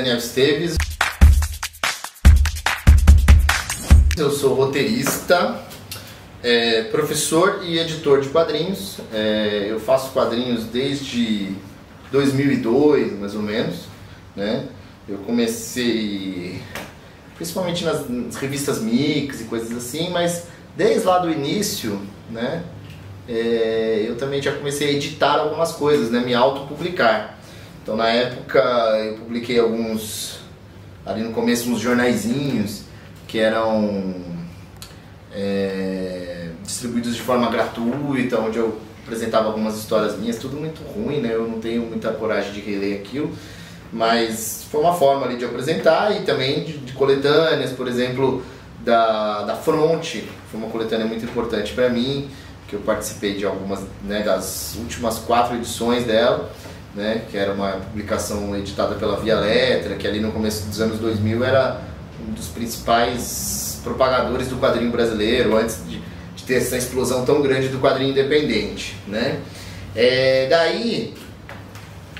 Daniel Esteves. Eu sou roteirista, professor e editor de quadrinhos. Eu faço quadrinhos desde 2002, mais ou menos, né? Eu comecei principalmente nas revistas Mix e coisas assim, mas desde lá do início, né? Eu também já comecei a editar algumas coisas, né? Me autopublicar. Então na época eu publiquei alguns, ali no começo, uns jornaizinhos que eram distribuídos de forma gratuita, onde eu apresentava algumas histórias minhas, tudo muito ruim, né? Eu não tenho muita coragem de reler aquilo, mas foi uma forma ali de apresentar, e também de coletâneas, por exemplo, da Fronte, foi uma coletânea muito importante para mim, que eu participei de algumas, né, das últimas 4 edições dela, né, que era uma publicação editada pela Via Letra, que ali no começo dos anos 2000 era um dos principais propagadores do quadrinho brasileiro, antes de ter essa explosão tão grande do quadrinho independente, né? Daí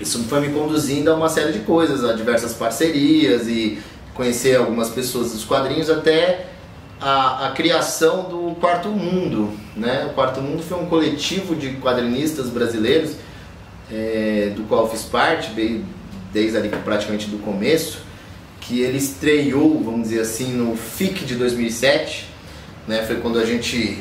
isso foi me conduzindo a uma série de coisas, a diversas parcerias e conhecer algumas pessoas dos quadrinhos, até a criação do Quarto Mundo, né? O Quarto Mundo foi um coletivo de quadrinistas brasileiros, do qual eu fiz parte desde ali praticamente do começo, que ele estreou, vamos dizer assim, no FIC de 2007, né? Foi quando a gente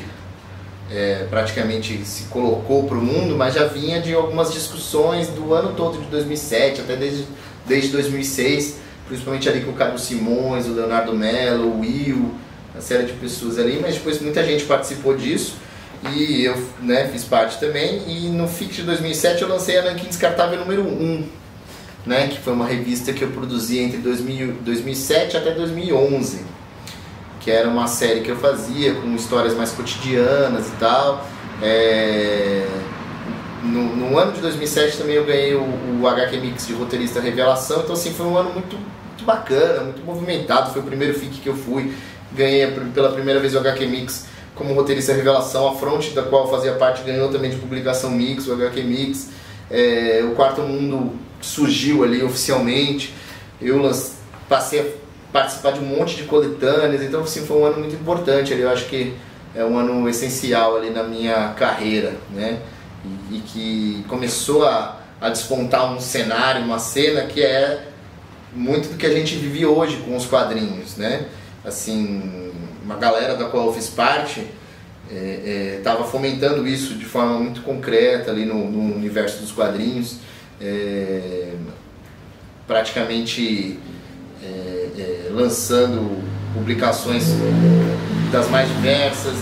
praticamente se colocou para o mundo, mas já vinha de algumas discussões do ano todo de 2007, até desde 2006, principalmente ali com o Carlos Simões, o Leonardo Mello, o Will, uma série de pessoas ali, mas depois muita gente participou disso, e eu, né, fiz parte também. E no FIC de 2007 eu lancei a Nanquim Descartável número 1, né, que foi uma revista que eu produzi entre 2007 até 2011, que era uma série que eu fazia com histórias mais cotidianas e tal. No ano de 2007 também eu ganhei o HQ Mix de roteirista revelação, então assim, foi um ano muito, muito bacana, muito movimentado. Foi o primeiro FIC que eu fui, ganhei pela primeira vez o HQ Mix como roteirista revelação. A Fronte, da qual eu fazia parte, ganhou também de publicação Mix, o HQ Mix. O Quarto Mundo surgiu ali oficialmente, eu passei a participar de um monte de coletâneas, então assim, foi um ano muito importante ali. Eu acho que é um ano essencial ali na minha carreira, né? E que começou a despontar um cenário, uma cena que é muito do que a gente vive hoje com os quadrinhos, né? Assim, uma galera da qual eu fiz parte estava fomentando isso de forma muito concreta ali no universo dos quadrinhos, praticamente lançando publicações das mais diversas,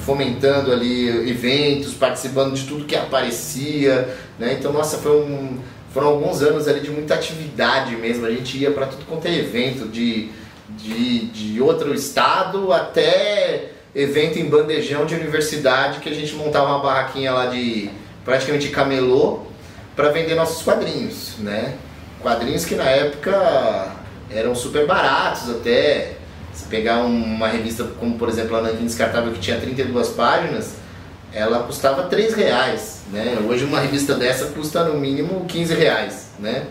fomentando ali eventos, participando de tudo que aparecia, né? Então, nossa, foram alguns anos ali de muita atividade mesmo. A gente ia para tudo quanto é evento, de outro estado até evento em bandejão de universidade, que a gente montava uma barraquinha lá de praticamente camelô para vender nossos quadrinhos, né? Quadrinhos que na época eram super baratos até. Se pegar uma revista como, por exemplo, a Nanquim Descartável, que tinha 32 páginas, ela custava R$3, né? Hoje uma revista dessa custa no mínimo R$15, né?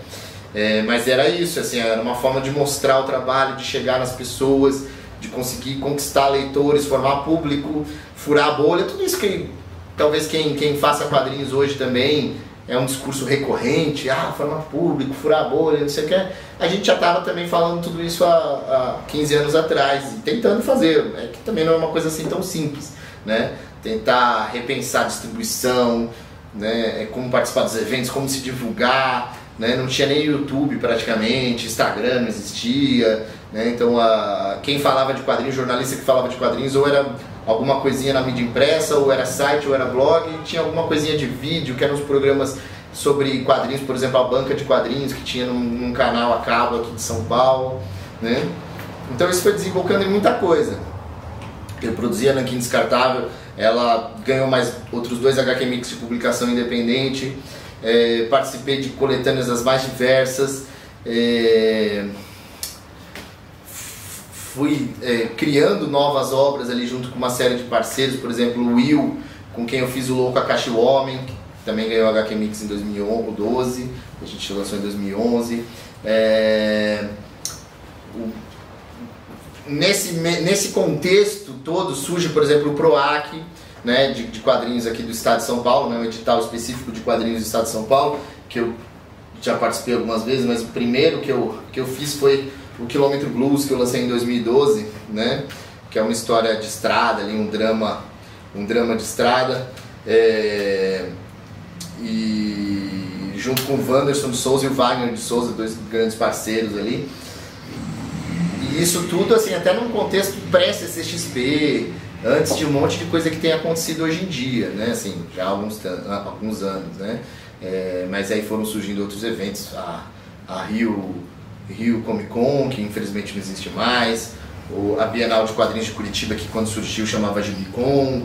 Mas era isso, assim, era uma forma de mostrar o trabalho, de chegar nas pessoas, de conseguir conquistar leitores, formar público, furar a bolha, tudo isso que talvez quem faça quadrinhos hoje também é um discurso recorrente, formar público, furar a bolha, não sei o que. A gente já estava também falando tudo isso há 15 anos atrás, e tentando fazer, que também não é uma coisa assim tão simples, né? Tentar repensar a distribuição, né? Como participar dos eventos, como se divulgar, né? Não tinha nem YouTube praticamente, Instagram não existia, né? Então quem falava de quadrinhos, jornalista que falava de quadrinhos, ou era alguma coisinha na mídia impressa, ou era site, ou era blog, e tinha alguma coisinha de vídeo, que eram os programas sobre quadrinhos, por exemplo, a Banca de Quadrinhos, que tinha num canal a cabo aqui de São Paulo, né? Então isso foi desembocando em muita coisa. Eu produzia a Nanquim Descartável, ela ganhou mais outros 2 HQ Mix de publicação independente, participei de coletâneas das mais diversas, fui criando novas obras ali junto com uma série de parceiros, por exemplo o Will, com quem eu fiz o Louco Akashi o Homem, que também ganhou HQ Mix em 2012, a gente lançou em 2011. Nesse contexto todo surge, por exemplo, o PROAC, né, de quadrinhos aqui do estado de São Paulo, né, um edital específico de quadrinhos do estado de São Paulo, que eu já participei algumas vezes, mas o primeiro que eu fiz foi o Quilômetro Blues, que eu lancei em 2012, né, que é uma história de estrada, ali, um drama de estrada, e junto com o Wanderson de Souza e o Wagner de Souza, dois grandes parceiros ali. E isso tudo assim, até num contexto pré-CCXP, antes de um monte de coisa que tem acontecido hoje em dia, né? Assim, já há alguns anos, né? Mas aí foram surgindo outros eventos, a Rio Comic Con, que infelizmente não existe mais, a Bienal de Quadrinhos de Curitiba, que quando surgiu chamava Gibicon.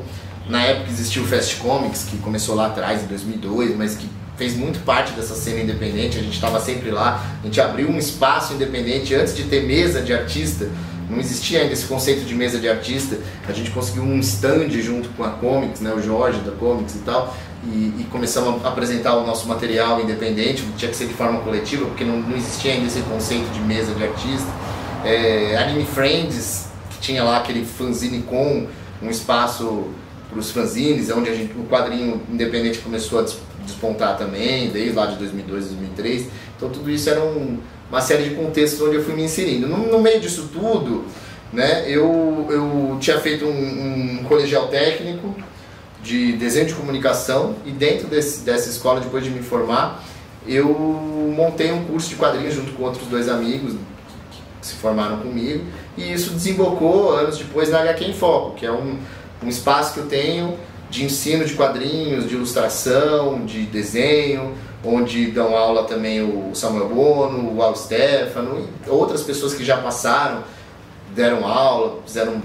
Na época existiu o Fast Comics, que começou lá atrás, em 2002, mas que fez muito parte dessa cena independente, a gente estava sempre lá, a gente abriu um espaço independente antes de ter mesa de artista, não existia ainda esse conceito de mesa de artista, a gente conseguiu um stand junto com a Comics, né, o Jorge da Comics e tal, e começamos a apresentar o nosso material independente, tinha que ser de forma coletiva, porque não existia ainda esse conceito de mesa de artista. Anime Friends, que tinha lá aquele fanzine com um espaço para os fanzines, onde o quadrinho independente começou a despontar também, desde lá de 2002, 2003. Então tudo isso era uma série de contextos onde eu fui me inserindo. No meio disso tudo, né, eu tinha feito um colegial técnico de desenho de comunicação, e dentro dessa escola, depois de me formar, eu montei um curso de quadrinhos junto com outros dois amigos que se formaram comigo, e isso desembocou anos depois na HQ em Foco, que é um espaço que eu tenho de ensino de quadrinhos, de ilustração, de desenho, onde dão aula também o Samuel Bono, o Al Stefano e outras pessoas que já passaram, deram aula, fizeram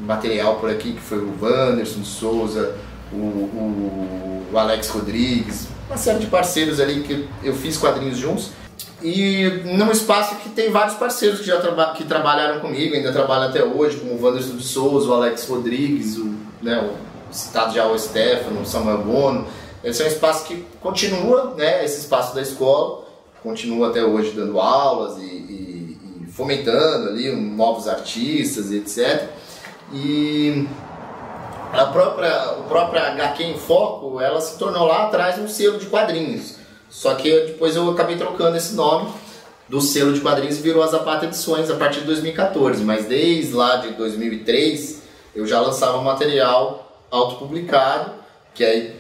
material por aqui, que foi o Wanderson de Souza, o Alex Rodrigues, uma série de parceiros ali que eu fiz quadrinhos juntos. E num espaço que tem vários parceiros que trabalharam comigo, ainda trabalham até hoje, como o Wanderson de Souza, o Alex Rodrigues, o citado já o Stefano, o Samuel Bono. Esse é um espaço que continua, né, esse espaço da escola, continua até hoje dando aulas e fomentando ali novos artistas e etc. E a própria HQ em Foco, ela se tornou lá atrás um selo de quadrinhos. Só que depois eu acabei trocando esse nome do selo de quadrinhos e virou a Zapata Edições a partir de 2014. Mas desde lá de 2003 eu já lançava material autopublicado, que aí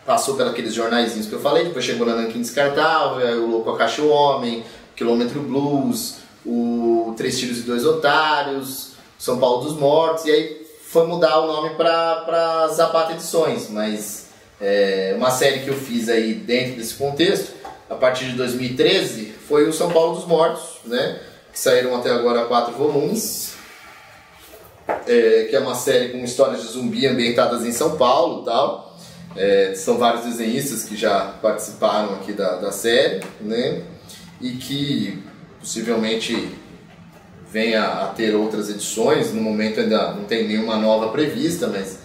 passou pelos jornaizinhos que eu falei, depois chegou na Nanquim Descartável, o Louco Akashi o Homem, Quilômetro Blues, o Três Tiros e Dois Otários, São Paulo dos Mortos, e aí foi mudar o nome para Zapata Edições, mas uma série que eu fiz aí dentro desse contexto, a partir de 2013, foi o São Paulo dos Mortos, né, que saíram até agora 4 volumes, que é uma série com histórias de zumbi ambientadas em São Paulo e tal. São vários desenhistas que já participaram aqui da série, né, e que possivelmente venha a ter outras edições. No momento ainda não tem nenhuma nova prevista, mas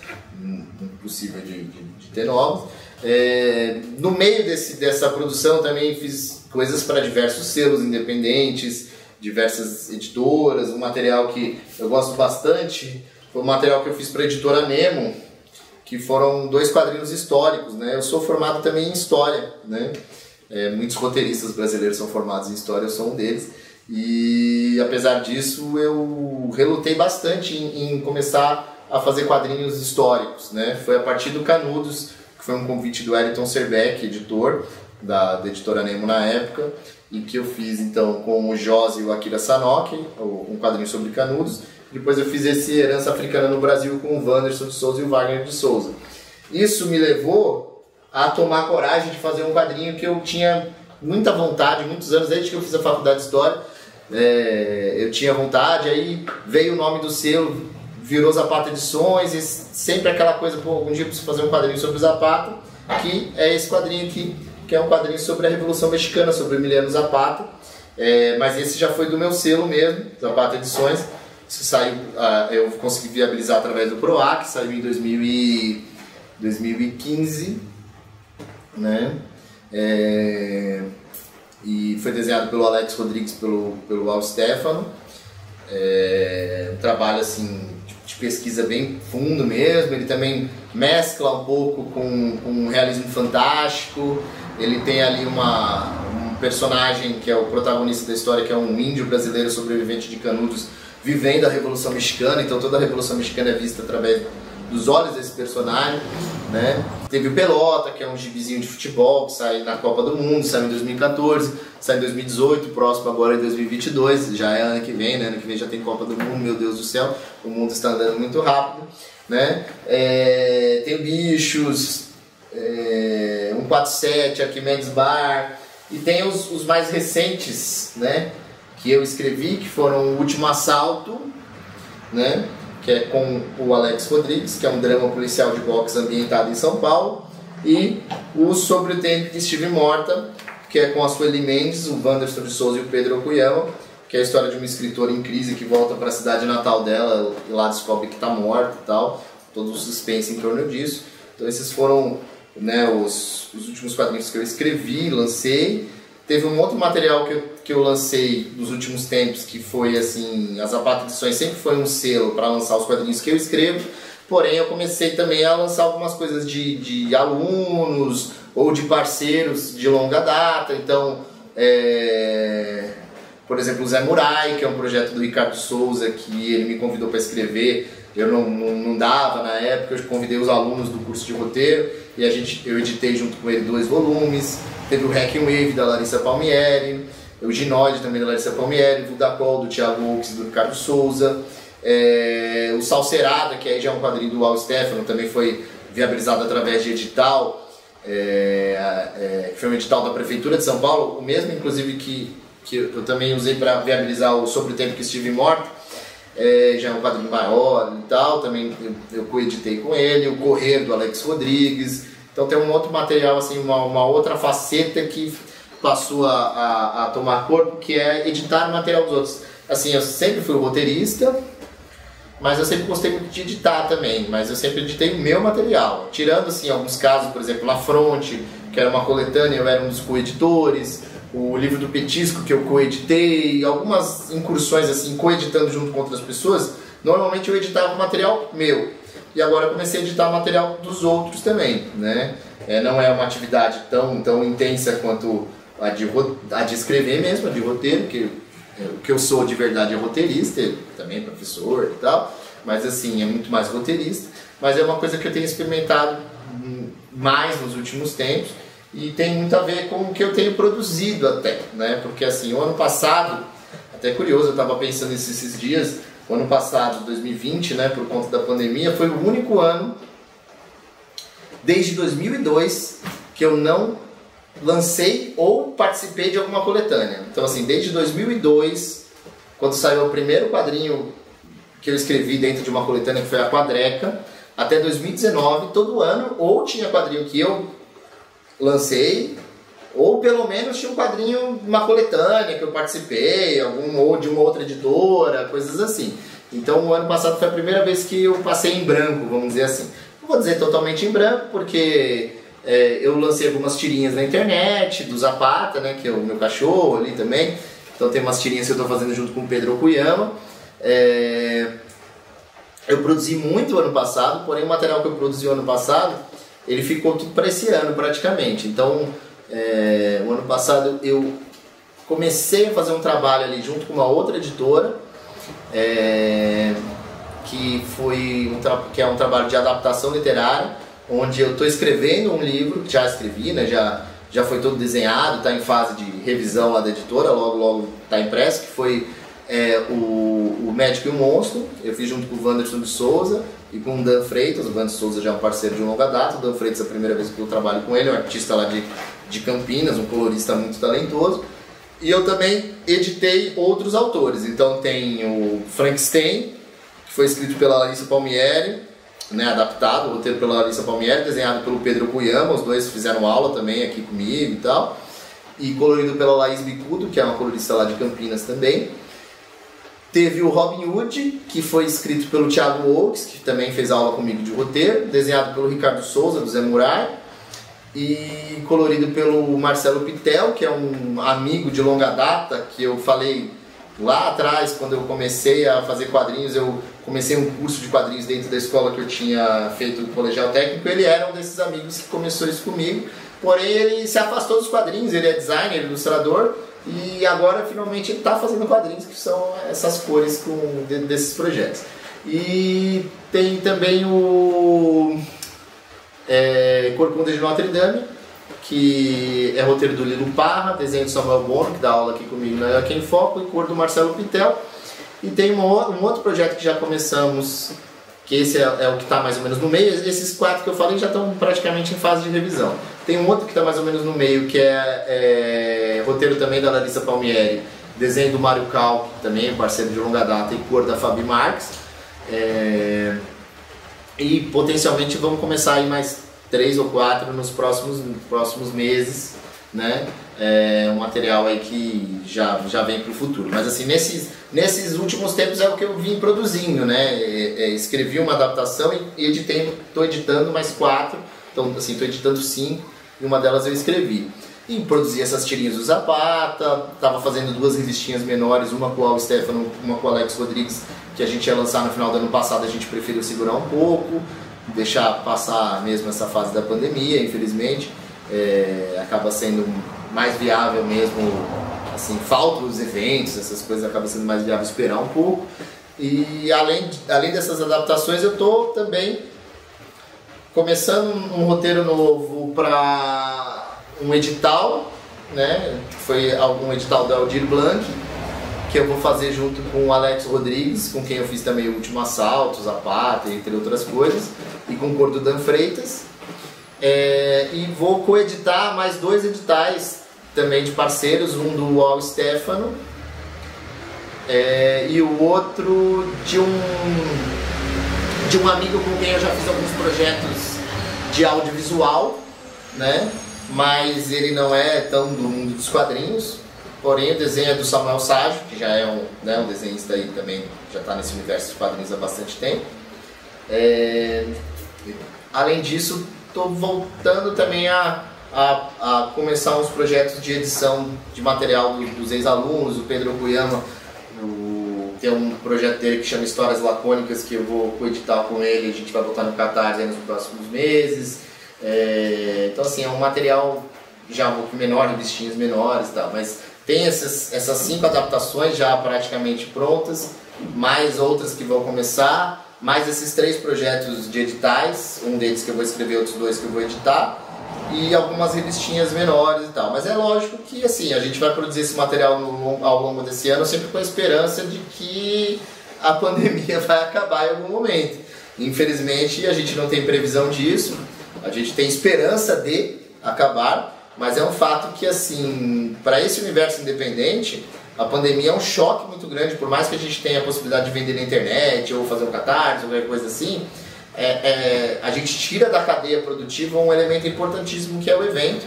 impossível de ter novas. No meio dessa produção também fiz coisas para diversos selos independentes, diversas editoras. Um material que eu gosto bastante foi um material que eu fiz para a editora Nemo, que foram 2 quadrinhos históricos, né? Eu sou formado também em História, né? Muitos roteiristas brasileiros são formados em História, eu sou um deles. E apesar disso, eu relutei bastante em começar a fazer quadrinhos históricos, né? Foi a partir do Canudos, que foi um convite do Wellington Serbeck, editor da editora Nemo na época, e que eu fiz então com o Josi e o Akira Sanoki, um quadrinho sobre Canudos. Depois eu fiz esse Herança Africana no Brasil com o Wanderson de Souza e o Wagner de Souza. Isso me levou a tomar coragem de fazer um quadrinho que eu tinha muita vontade, muitos anos, desde que eu fiz a faculdade de História, eu tinha vontade, aí veio o nome do selo, virou Zapata Edições, e sempre aquela coisa, pô, algum dia eu preciso fazer um quadrinho sobre Zapata, que é esse quadrinho aqui, que é um quadrinho sobre a Revolução Mexicana, sobre o Emiliano Zapata, mas esse já foi do meu selo mesmo, Zapata Edições. Isso saiu, eu consegui viabilizar através do PROAC, saiu em 2015, né? e foi desenhado pelo Alex Rodrigues, pelo Al Stefano. Um trabalho assim de pesquisa bem fundo mesmo. Ele também mescla um pouco com um realismo fantástico. Ele tem ali um personagem que é o protagonista da história, que é um índio brasileiro sobrevivente de Canudos, vivendo a Revolução Mexicana. Então toda a Revolução Mexicana é vista através dos olhos desse personagem, né? Teve o Pelota, que é um gibizinho de futebol, que sai na Copa do Mundo, sai em 2014, sai em 2018, próximo agora é 2022, já é ano que vem, né? Ano que vem já tem Copa do Mundo, meu Deus do céu, o mundo está andando muito rápido, né? Tem Bichos, 147, Arquimedes Bar, e tem os mais recentes, né? Que eu escrevi, que foram O Último Assalto, né? Que é com o Alex Rodrigues, que é um drama policial de boxe ambientado em São Paulo, e o Sobre o Tempo que Estive Morta, que é com a Sueli Mendes, o Wanderson de Souza e o Pedro Okuyama, que é a história de uma escritora em crise que volta para a cidade natal dela e lá descobre que está morta e tal, todo o suspense em torno disso. Então esses foram, né, os últimos quadrinhos que eu escrevi, lancei. Teve um outro material que eu lancei nos últimos tempos, que foi assim, a Zapata Edições sempre foi um selo para lançar os quadrinhos que eu escrevo, porém eu comecei também a lançar algumas coisas de alunos ou de parceiros de longa data. Então, por exemplo, o Zé Murai, que é um projeto do Ricardo Souza, que ele me convidou para escrever, eu não dava na época, eu convidei os alunos do curso de roteiro e eu editei junto com ele 2 volumes. Teve o Hack and Wave da Larissa Palmieri, o Ginoide também da Larissa Palmieri, o Dacol do Thiago Oaks e do Ricardo Souza, o Salcerada, que aí já é um quadrinho do Al Stefano, também foi viabilizado através de edital, que foi um edital da Prefeitura de São Paulo, o mesmo inclusive que eu também usei para viabilizar o Sobre o Tempo que Estive Morta. Já é um quadrinho maior e tal, também eu coeditei com ele, o Correr do Alex Rodrigues. Então tem um outro material, assim, uma outra faceta que passou a tomar corpo, que é editar o material dos outros. Assim, eu sempre fui roteirista, mas eu sempre gostei muito de editar também, mas eu sempre editei o meu material. Tirando, assim, alguns casos, por exemplo, La Fronte, que era uma coletânea, eu era um dos coeditores, o livro do Petisco, que eu coeditei, algumas incursões, assim, coeditando junto com outras pessoas. Normalmente eu editava o material meu. E agora eu comecei a editar o material dos outros também, né? Não é uma atividade tão intensa quanto a de escrever mesmo, a de roteiro, que o que eu sou de verdade é roteirista, também professor e tal, mas assim, é muito mais roteirista. Mas é uma coisa que eu tenho experimentado mais nos últimos tempos e tem muito a ver com o que eu tenho produzido até, né? Porque assim, o ano passado, até curioso, eu estava pensando esses dias, o ano passado, 2020, né, por conta da pandemia, foi o único ano, desde 2002, que eu não lancei ou participei de alguma coletânea. Então, assim, desde 2002, quando saiu o primeiro quadrinho que eu escrevi dentro de uma coletânea, que foi a Quadreca, até 2019, todo ano, ou tinha quadrinho que eu lancei, ou pelo menos tinha um quadrinho, uma coletânea que eu participei, ou de uma outra editora, coisas assim. Então o ano passado foi a primeira vez que eu passei em branco, vamos dizer assim. Não vou dizer totalmente em branco, porque eu lancei algumas tirinhas na internet, do Zapata, né, que é o meu cachorro ali também. Então tem umas tirinhas que eu estou fazendo junto com o Pedro Okuyama. Eu produzi muito ano passado, porém o material que eu produzi ano passado, ele ficou tudo para esse ano praticamente. Então o ano passado eu comecei a fazer um trabalho ali junto com uma outra editora, que é um trabalho de adaptação literária, onde eu estou escrevendo um livro, que já escrevi, né, já foi todo desenhado, está em fase de revisão lá da editora, logo está impresso, que foi o Médico e o Monstro. Eu fiz junto com o Wanderson de Souza e com o Dan Freitas. O Wanderson de Souza já é um parceiro de longa data, o Dan Freitas é a primeira vez que eu trabalho com ele, é um artista lá de Campinas, um colorista muito talentoso. E eu também editei outros autores. Então tem o Frankenstein, que foi escrito pela Larissa Palmieri, né, adaptado, o roteiro pela Larissa Palmieri, desenhado pelo Pedro Okuyama, os dois fizeram aula também aqui comigo e tal. E colorido pela Laís Bicudo, que é uma colorista lá de Campinas também. Teve o Robin Hood, que foi escrito pelo Thiago Oaks, que também fez aula comigo de roteiro, desenhado pelo Ricardo Souza, do Zé Murai. e colorido pelo Marcelo Pitel, que é um amigo de longa data, que eu falei lá atrás, quando eu comecei a fazer quadrinhos, eu comecei um curso de quadrinhos dentro da escola que eu tinha feito o colegial técnico. Ele era um desses amigos que começou isso comigo, porém ele se afastou dos quadrinhos, ele é designer, ilustrador, e agora finalmente ele está fazendo quadrinhos, que são essas cores desses projetos. E tem também o Corcunda de Notre Dame, que é roteiro do Lilo Parra, desenho de Samuel Bono, que dá aula aqui comigo na Quem Foco, e cor do Marcelo Pitel. E tem um outro projeto que já começamos, que esse é o que está mais ou menos no meio. Esses 4 que eu falei já estão praticamente em fase de revisão. Tem um outro que está mais ou menos no meio, que é roteiro também da Larissa Palmieri, desenho do Mário Cal, que também é parceiro de longa data, e cor da Fabi Marques. E potencialmente vamos começar aí mais 3 ou 4 nos próximos meses, né? Um material aí que já vem para o futuro. Mas assim, nesses últimos tempos é o que eu vim produzindo, né? Escrevi uma adaptação e estou editando mais 4, então assim, estou editando 5 e uma delas eu escrevi. E produzi essas tirinhas do Zapata, estava fazendo 2 revistinhas menores, uma com o Al Stefano, uma com o Alex Rodrigues, que a gente ia lançar no final do ano passado, a gente preferiu segurar um pouco, deixar passar mesmo essa fase da pandemia, infelizmente. Acaba sendo mais viável mesmo, assim, falta os eventos, essas coisas, acaba sendo mais viável esperar um pouco. E além dessas adaptações, eu estou também começando um roteiro novo para um edital, né? Foi algum edital da Aldir Blanc, que eu vou fazer junto com o Alex Rodrigues, com quem eu fiz também o Último Assalto, Zapata, entre outras coisas, e com o cor do Dan Freitas. E vou coeditar mais 2 editais também de parceiros, um do Al Stefano e o outro de um amigo com quem eu já fiz alguns projetos de audiovisual, né? Mas ele não é tão do mundo dos quadrinhos. Porém, o desenho é do Samuel Ságio, que já é um desenhista aí também, já está nesse universo dos quadrinhos há bastante tempo. Além disso, estou voltando também a começar uns projetos de edição de material dos ex-alunos. O Pedro Okuyama tem um projeto dele que chama Histórias Lacônicas, que eu vou coeditar com ele, a gente vai botar no Catarse nos próximos meses. Então assim, é um material já um pouco menor, revistinhas menores e tal, mas tem essas 5 adaptações já praticamente prontas, mais outras que vão começar, mais esses 3 projetos de editais, um deles que eu vou escrever, outros 2 que eu vou editar, e algumas revistinhas menores e tal. Mas é lógico que assim, a gente vai produzir esse material ao longo desse ano sempre com a esperança de que a pandemia vai acabar em algum momento. Infelizmente a gente não tem previsão disso, a gente tem esperança de acabar, mas é um fato que, assim, para esse universo independente, a pandemia é um choque muito grande. Por mais que a gente tenha a possibilidade de vender na internet, ou fazer um catarse, ou qualquer coisa assim, a gente tira da cadeia produtiva um elemento importantíssimo que é o evento,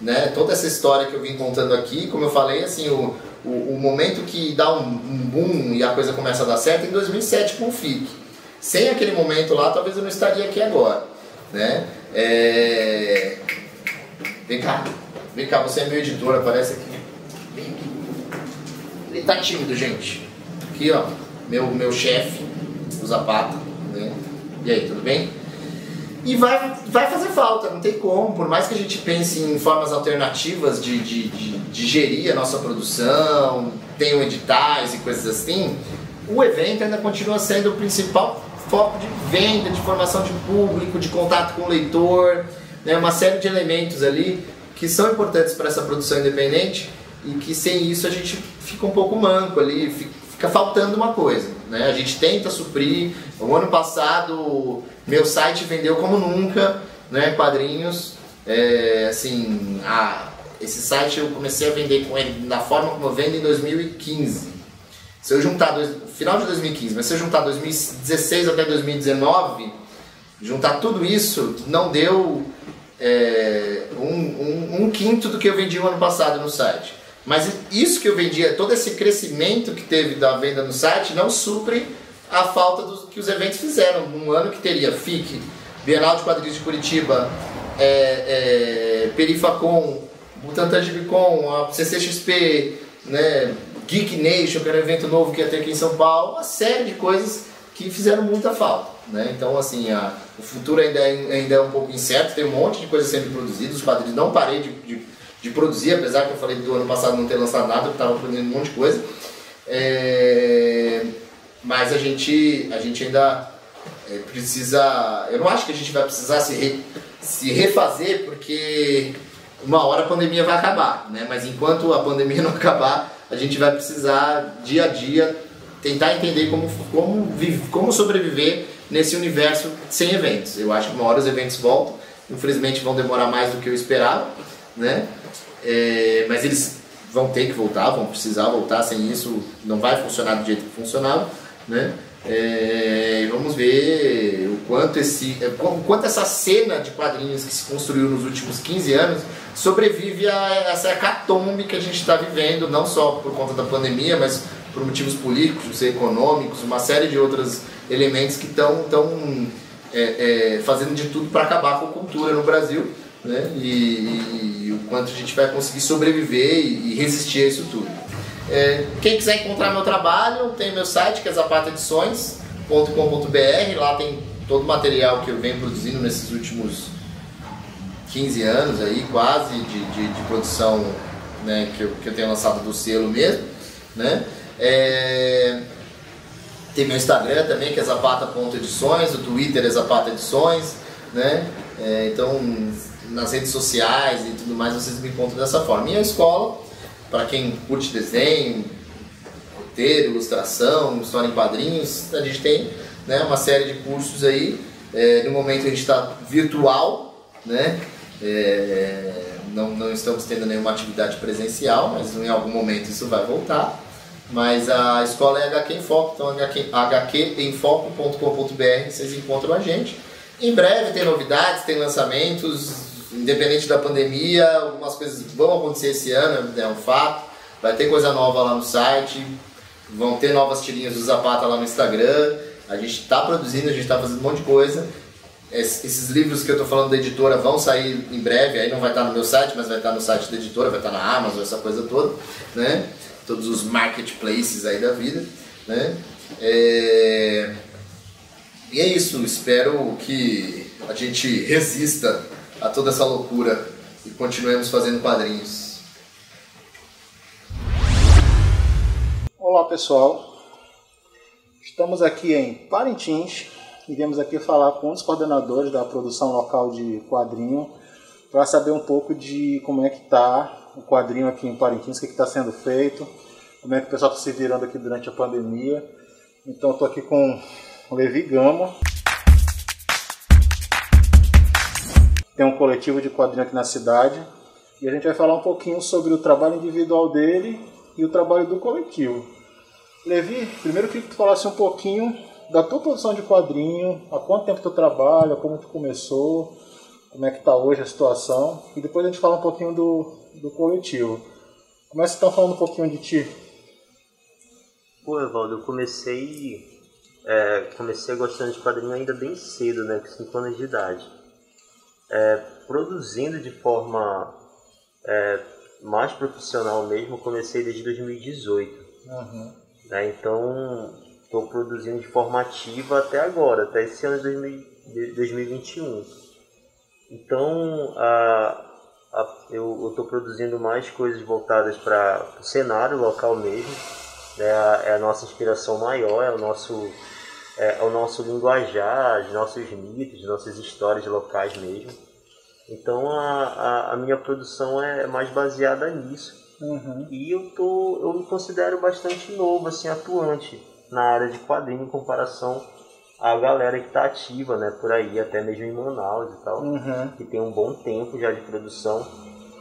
né? Toda essa história que eu vim contando aqui, como eu falei, assim, o momento que dá um boom e a coisa começa a dar certo é em 2007 com o FIC. Sem aquele momento lá, talvez eu não estaria aqui agora, né? Vem cá, você é meu editor, aparece aqui. Ele tá tímido, gente. Aqui, ó, meu chefe, o Zapata, né? E aí, tudo bem? E vai fazer falta, não tem como. Por mais que a gente pense em formas alternativas de gerir a nossa produção, tenham editais e coisas assim, o evento ainda continua sendo o principal foco de venda, de formação de público, de contato com o leitor, né? Uma série de elementos ali que são importantes para essa produção independente e que sem isso a gente fica um pouco manco ali, fica faltando uma coisa, né? A gente tenta suprir. O ano passado meu site vendeu como nunca, né? Quadrinhos, assim, esse site eu comecei a vender com ele da forma como eu vendo em 2015. Se eu juntar final de 2015, mas se eu juntar 2016 até 2019, juntar tudo isso, não deu um quinto do que eu vendi o ano passado no site. Mas isso que eu vendia, todo esse crescimento que teve da venda no site, não supre a falta que os eventos fizeram. Um ano que teria FIC, Bienal de Quadrinhos de Curitiba, Perifacon, Butantan Gibicon, a CCXP, né, Geek Nation, que era um evento novo que ia ter aqui em São Paulo, uma série de coisas que fizeram muita falta, né? Então, assim, o futuro ainda é um pouco incerto, tem um monte de coisa sendo produzida, os quadrinhos não parei de produzir, apesar que eu falei do ano passado não ter lançado nada, eu estava produzindo um monte de coisa. Mas a gente ainda precisa... Eu não acho que a gente vai precisar se refazer, porque uma hora a pandemia vai acabar, né? Mas enquanto a pandemia não acabar, a gente vai precisar, dia a dia, tentar entender como sobreviver nesse universo sem eventos. Eu acho que uma hora os eventos voltam, infelizmente vão demorar mais do que eu esperava, né? Mas eles vão ter que voltar, vão precisar voltar, sem isso não vai funcionar do jeito que funcionava, né? E vamos ver o quanto essa cena de quadrinhos que se construiu nos últimos 15 anos sobrevive a essa hecatombe que a gente está vivendo, não só por conta da pandemia, mas por motivos políticos, econômicos, uma série de outros elementos que estão fazendo de tudo para acabar com a cultura no Brasil, né? E o quanto a gente vai conseguir sobreviver e resistir a isso tudo. Quem quiser encontrar meu trabalho, tem meu site, que é zapataedições.com.br. Lá tem todo o material que eu venho produzindo nesses últimos 15 anos aí, quase, de produção, né, que eu tenho lançado do selo mesmo, né? Tem meu Instagram também, que é zapata.edições, o Twitter é zapataedições, né? Então, nas redes sociais e tudo mais, vocês me encontram dessa forma. E a escola, para quem curte desenho, roteiro, ilustração, história em quadrinhos, a gente tem, né, uma série de cursos aí. No momento a gente está virtual, né? Não estamos tendo nenhuma atividade presencial, mas em algum momento isso vai voltar. Mas a escola é HQ em Foco, então hqemfoco.com.br, vocês encontram a gente. Em breve tem novidades, tem lançamentos, independente da pandemia, algumas coisas vão acontecer esse ano, é um fato. Vai ter coisa nova lá no site, vão ter novas tirinhas do Zapata lá no Instagram. A gente está produzindo, a gente está fazendo um monte de coisa. Esses livros que eu estou falando da editora vão sair em breve, aí não vai estar no meu site, mas vai estar no site da editora, vai estar na Amazon, essa coisa toda, né? Todos os marketplaces aí da vida, né? E é isso, espero que a gente resista a toda essa loucura e continuemos fazendo quadrinhos. Olá pessoal, estamos aqui em Parintins e viemos aqui falar com um dos coordenadores da produção local de quadrinho para saber um pouco de como é que está o quadrinho aqui em Parintins, o que está sendo feito, como é que o pessoal está se virando aqui durante a pandemia. Então eu estou aqui com o Levi Gama, tem um coletivo de quadrinho aqui na cidade, e a gente vai falar um pouquinho sobre o trabalho individual dele e o trabalho do coletivo. Levi, primeiro eu queria que tu falasse um pouquinho da tua produção de quadrinho, há quanto tempo tu trabalha, como tu começou, como é que está hoje a situação, e depois a gente fala um pouquinho do coletivo. Começa então falando um pouquinho de ti. Pô, Evaldo, eu comecei gostando de quadrinho ainda bem cedo, né, com 5 anos de idade. Produzindo de forma mais profissional mesmo, comecei desde 2018. Uhum. Né, então, estou produzindo de forma ativa até agora, até esse ano de 2021. Então, eu estou produzindo mais coisas voltadas para o cenário local mesmo. É a nossa inspiração maior, é o nosso linguajar, os nossos mitos, nossas histórias locais mesmo. Então a minha produção é mais baseada nisso. Uhum. E eu me considero bastante novo, assim, atuante na área de quadrinho em comparação à galera que está ativa, né, por aí, até mesmo em Manaus e tal, Uhum. que tem um bom tempo já de produção.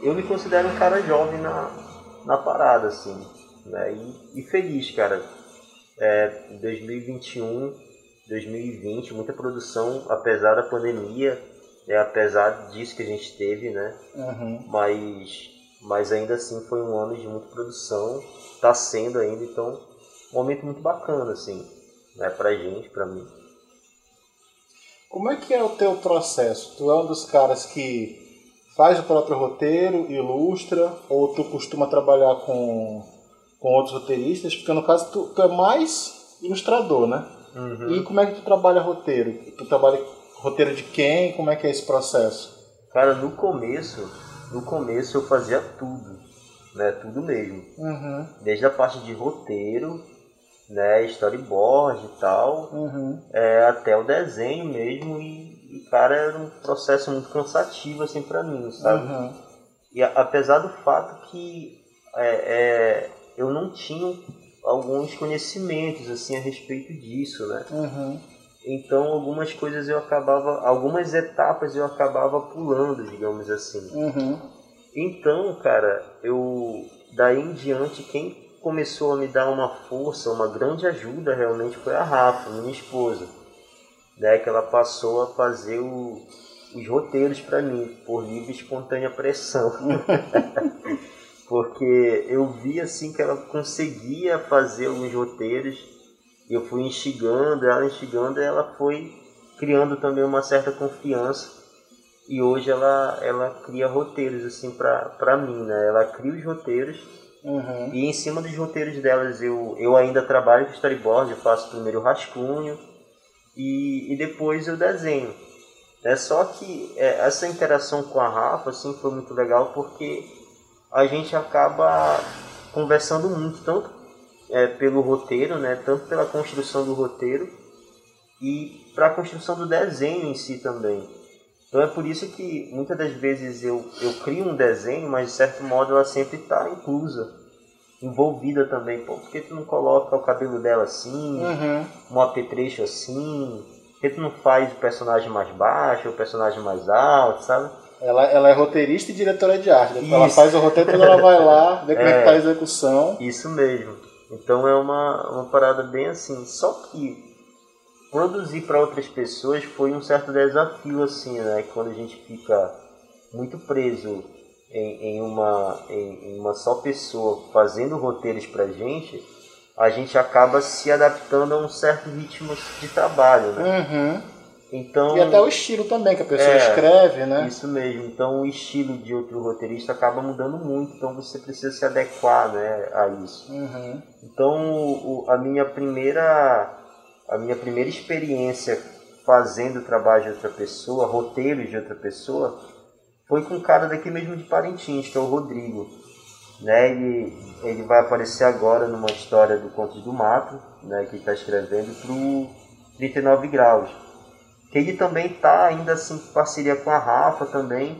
Eu me considero um cara jovem na parada, assim, né, e feliz, cara. 2021, 2020, muita produção, apesar da pandemia, apesar disso que a gente teve, né? Uhum. Mas ainda assim foi um ano de muita produção, está sendo ainda, então um momento muito bacana, assim, né, pra gente, pra mim. Como é que é o teu processo? Tu é um dos caras que faz o próprio roteiro, ilustra, ou tu costuma trabalhar com outros roteiristas? Porque no caso tu é mais ilustrador, né? Uhum. E como é que tu trabalha roteiro? Tu trabalha roteiro de quem? Como é que é esse processo? Cara, no começo eu fazia tudo, né? Tudo mesmo. Uhum. Desde a parte de roteiro, né? Storyboard e tal, Uhum. até o desenho mesmo. E, cara, era um processo muito cansativo, assim, pra mim, sabe? Uhum. E apesar do fato que eu não tinha alguns conhecimentos, assim, a respeito disso, né? Uhum. Então, algumas etapas eu acabava pulando, digamos assim. Uhum. Então, cara, daí em diante, quem começou a me dar uma força, uma grande ajuda realmente foi a Rafa, minha esposa, né? Que ela passou a fazer os roteiros para mim, por livre e espontânea pressão. Porque eu vi assim que ela conseguia fazer alguns roteiros, eu fui instigando, e ela foi criando também uma certa confiança, e hoje ela cria roteiros assim para mim, né? Ela cria os roteiros, Uhum. e em cima dos roteiros delas eu ainda trabalho com storyboard, eu faço primeiro o rascunho e depois eu desenho. Só que essa interação com a Rafa assim, foi muito legal, porque a gente acaba conversando muito, tanto pelo roteiro, né, tanto pela construção do roteiro e para a construção do desenho em si também. Então é por isso que muitas das vezes eu crio um desenho, mas de certo modo ela sempre está inclusa, envolvida também. Pô, por que tu não coloca o cabelo dela assim, um apetrecho assim? Por que tu não faz o personagem mais baixo, o personagem mais alto, sabe? Ela é roteirista e diretora de arte. Isso. Ela faz o roteiro, depois ela vai lá, vê como é que tá a execução. Isso mesmo. Então é uma parada bem assim. Só que produzir para outras pessoas foi um certo desafio, assim, né? Quando a gente fica muito preso em uma só pessoa fazendo roteiros pra gente, a gente acaba se adaptando a um certo ritmo de trabalho, né? Uhum. Então, e até o estilo também que a pessoa escreve, né? Isso mesmo. Então o estilo de outro roteirista acaba mudando muito, então você precisa se adequar, né, a isso. Uhum. Então a minha primeira experiência fazendo trabalho de outra pessoa, roteiros de outra pessoa, foi com um cara daqui mesmo de Parintins, que é o Rodrigo, né? Ele vai aparecer agora numa história do Contos do Mato, né, que ele está escrevendo pro 39 Graus. Que ele também está ainda assim em parceria com a Rafa também,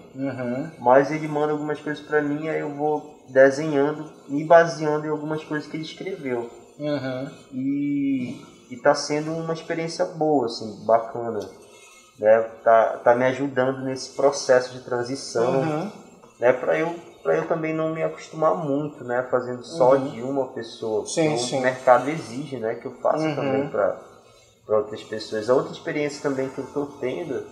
mas ele manda algumas coisas para mim, aí eu vou desenhando, me baseando em algumas coisas que ele escreveu. E está sendo uma experiência boa, assim, bacana, né? Tá me ajudando nesse processo de transição, né? Para eu também não me acostumar muito, né? Fazendo só de uma pessoa. Sim, o mercado exige, né? Que eu faça também para outras pessoas. A outra experiência também que eu estou tendo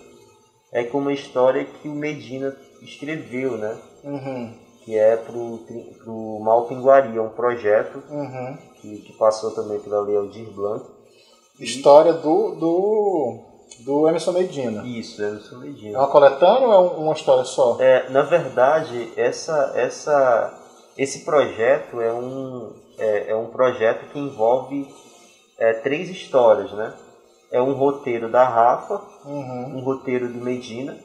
é com uma história que o Medina escreveu, né? Que é pro Malpinguari, é um projeto que passou também pela Lei Aldir Blanc. História do Emerson Medina. Isso, Emerson Medina. É uma coletânea ou é uma história só? Na verdade, esse projeto é um projeto que envolve 3 histórias, né? É um roteiro da Rafa, um roteiro do Medina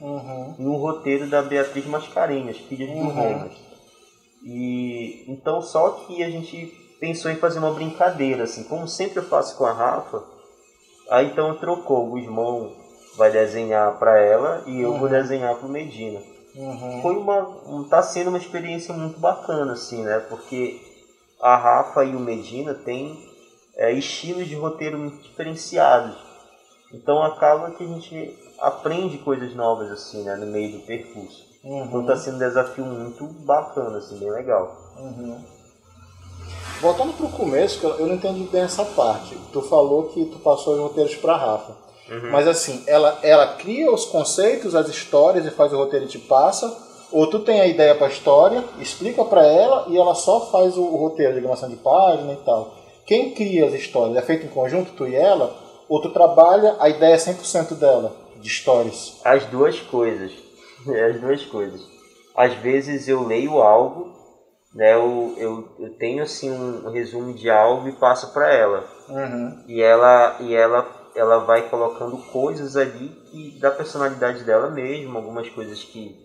e um roteiro da Beatriz Mascarenhas, filha de Romas. E então só que a gente pensou em fazer uma brincadeira, assim, como sempre eu faço com a Rafa. Aí então trocou, o Guzmão vai desenhar para ela e eu vou desenhar para o Medina. Tá sendo uma experiência muito bacana, assim, né? Porque a Rafa e o Medina têm estilos de roteiro muito diferenciados. Então acaba que a gente aprende coisas novas, assim, né? No meio do percurso. Então tá sendo um desafio muito bacana, assim, bem legal. Voltando pro começo, que eu não entendi bem essa parte. Tu falou que tu passou os roteiros pra Rafa. Mas assim, ela cria os conceitos, as histórias e faz o roteiro e te passa? Ou tu tem a ideia pra história, explica pra ela e ela só faz o roteiro, diagramação de página e tal? Quem cria as histórias? É feito em conjunto, tu e ela? Ou tu trabalha, a ideia é 100% dela? de stories? As duas coisas. As duas coisas. Às vezes eu leio algo, né? Eu tenho assim um resumo de algo e passo para ela. E ela vai colocando coisas ali que da personalidade dela mesmo, algumas coisas que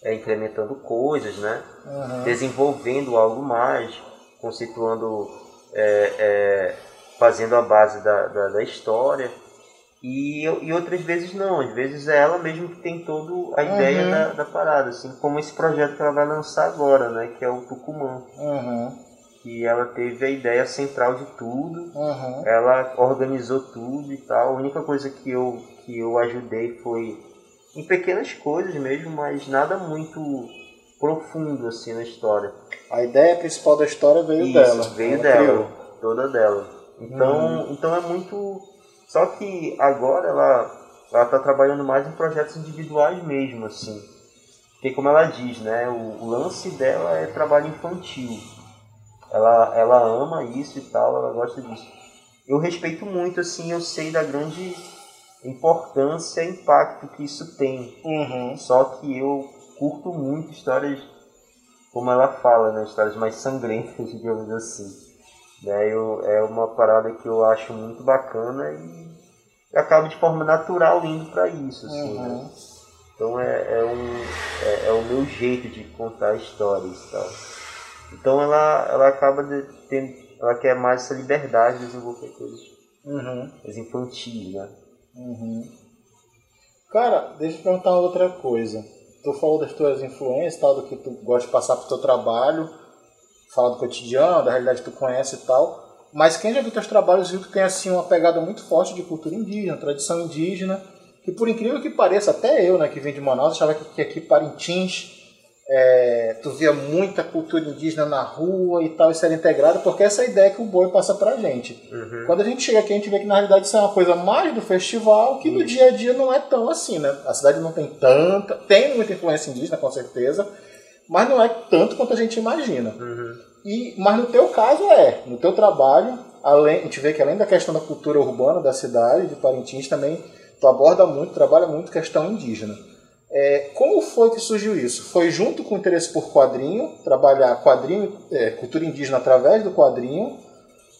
incrementando coisas, né? Desenvolvendo algo mais, conceituando, fazendo a base da história. E outras vezes não, às vezes é ela mesmo que tem toda a ideia da parada, assim como esse projeto que ela vai lançar agora, né? Que é o Tucumã. Que ela teve a ideia central de tudo, ela organizou tudo e tal. A única coisa que eu ajudei foi em pequenas coisas mesmo, mas nada muito profundo assim na história. A ideia principal da história veio dela. Veio dela, toda dela. Então é muito... Só que agora ela está trabalhando mais em projetos individuais mesmo, assim. Porque como ela diz, né, o lance dela é trabalho infantil. Ela ama isso e tal, ela gosta disso. Eu respeito muito, assim, eu sei da grande importância e impacto que isso tem. Só que eu curto muito histórias, como ela fala, né, histórias mais sangrentas, digamos assim. Né, é uma parada que eu acho muito bacana e acabo de forma natural indo para isso, assim, né? Então é o meu jeito de contar histórias e tal. Então ela acaba tendo, ela quer mais essa liberdade de desenvolver coisas mais infantis, né? Cara, deixa eu te perguntar outra coisa. Tu falou das tuas influências, tal, do que tu gosta de passar pro teu trabalho, fala do cotidiano, da realidade que tu conhece e tal. Mas quem já viu teus trabalhos viu que tem assim uma pegada muito forte de cultura indígena, tradição indígena, que por incrível que pareça, até eu, né, que vim de Manaus, achava que aqui Parintins tu via muita cultura indígena na rua e tal, isso era integrado, porque essa é a ideia que o Boi passa pra gente. Quando a gente chega aqui, a gente vê que na realidade isso é uma coisa mais do festival, que no dia a dia não é tão assim, né? A cidade não tem tanta, tem muita influência indígena, com certeza, mas não é tanto quanto a gente imagina. Mas no teu caso no teu trabalho, a gente vê que além da questão da cultura urbana da cidade, de Parintins, também tu aborda muito, trabalha muito questão indígena. Como foi que surgiu isso? Foi junto com o interesse por quadrinho, trabalhar quadrinho, cultura indígena através do quadrinho,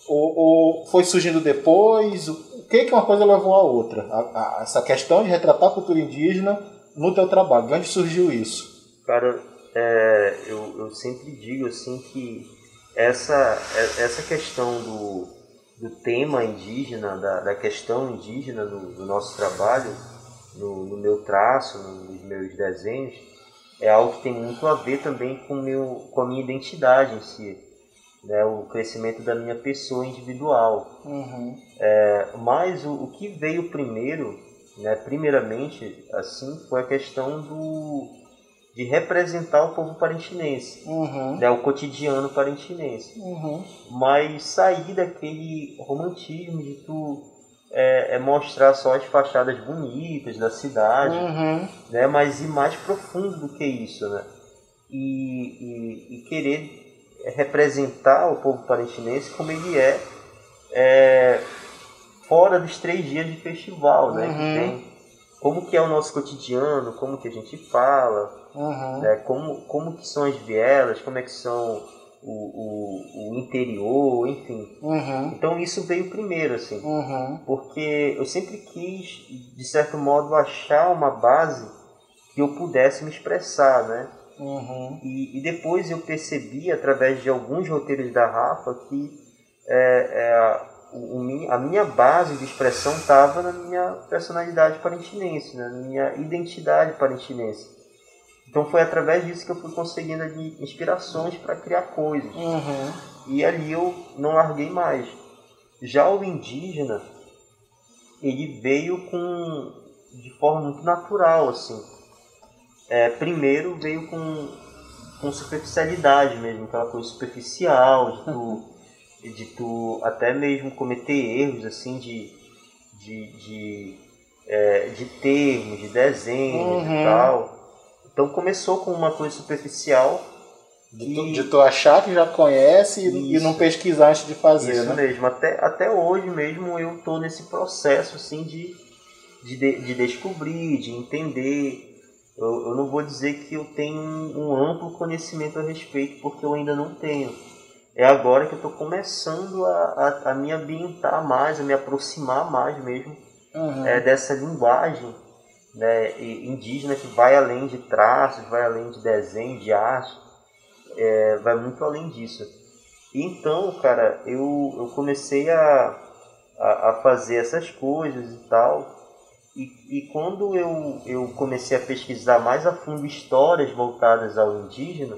ou foi surgindo depois? O que uma coisa levou à outra? Essa questão de retratar a cultura indígena no teu trabalho, de onde surgiu isso? Cara, eu sempre digo assim que essa questão do tema indígena, da questão indígena no nosso trabalho, no meu traço, nos meus desenhos, é algo que tem muito a ver também com a minha identidade em si, né? O crescimento da minha pessoa individual. Mas o que veio primeiro, né, primeiramente, assim, foi a questão de representar o povo parintinense, né, o cotidiano parintinense. Mas sair daquele romantismo de tu mostrar só as fachadas bonitas da cidade, né, mas ir mais profundo do que isso, né? E querer representar o povo parintinense como ele fora dos 3 dias de festival, né? Que tem, como que é o nosso cotidiano, como que a gente fala, né, como que são as vielas, como é que são o interior, enfim. Então isso veio primeiro, assim, porque eu sempre quis, de certo modo, achar uma base que eu pudesse me expressar, né? E depois eu percebi, através de alguns roteiros da Rafa, que a minha base de expressão estava na minha personalidade parintinense, né? Na minha identidade parintinense. Então foi através disso que eu fui conseguindo inspirações para criar coisas. E ali eu não larguei mais. Já o indígena, ele veio de forma muito natural, assim. Primeiro veio com superficialidade mesmo, aquela coisa superficial, de tu até mesmo cometer erros, assim, de termos, de desenhos e tal. Então começou com uma coisa superficial. De tu achar que já conhece e não pesquisar antes de fazer, isso, né? Mesmo. Até hoje mesmo eu estou nesse processo assim, de descobrir, de entender. Eu não vou dizer que eu tenho um amplo conhecimento a respeito, porque eu ainda não tenho. É agora que eu estou começando a me ambientar mais, a me aproximar mais mesmo dessa linguagem, né, indígena, que vai além de traços, vai além de desenho, de arte, vai muito além disso. Então, cara, eu comecei a fazer essas coisas e tal. E quando eu comecei a pesquisar mais a fundo histórias voltadas ao indígena,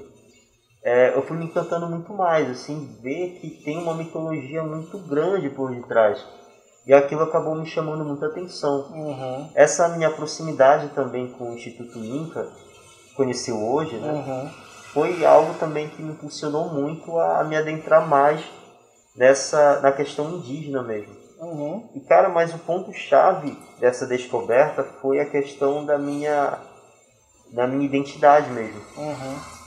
eu fui me encantando muito mais, assim, ver que tem uma mitologia muito grande por detrás. E aquilo acabou me chamando muita atenção. Essa minha proximidade também com o Instituto Inca, que conheceu hoje, né, foi algo também que me impulsionou muito a me adentrar mais na questão indígena mesmo. E, cara, mas o ponto-chave dessa descoberta foi a questão da minha identidade mesmo.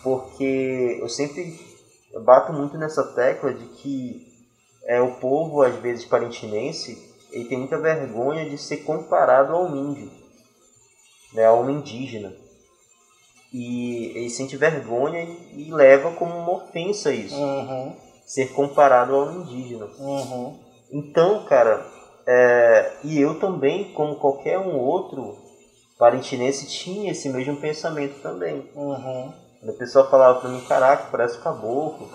Porque eu sempre bato muito nessa tecla de que o povo, às vezes parintinense, ele tem muita vergonha de ser comparado ao índio, né, ao indígena. E ele sente vergonha e leva como uma ofensa isso, ser comparado ao indígena. Então, cara, e eu também, como qualquer um outro parintinense, tinha esse mesmo pensamento também. Quando a pessoa falava pra mim, caraca, parece um caboclo,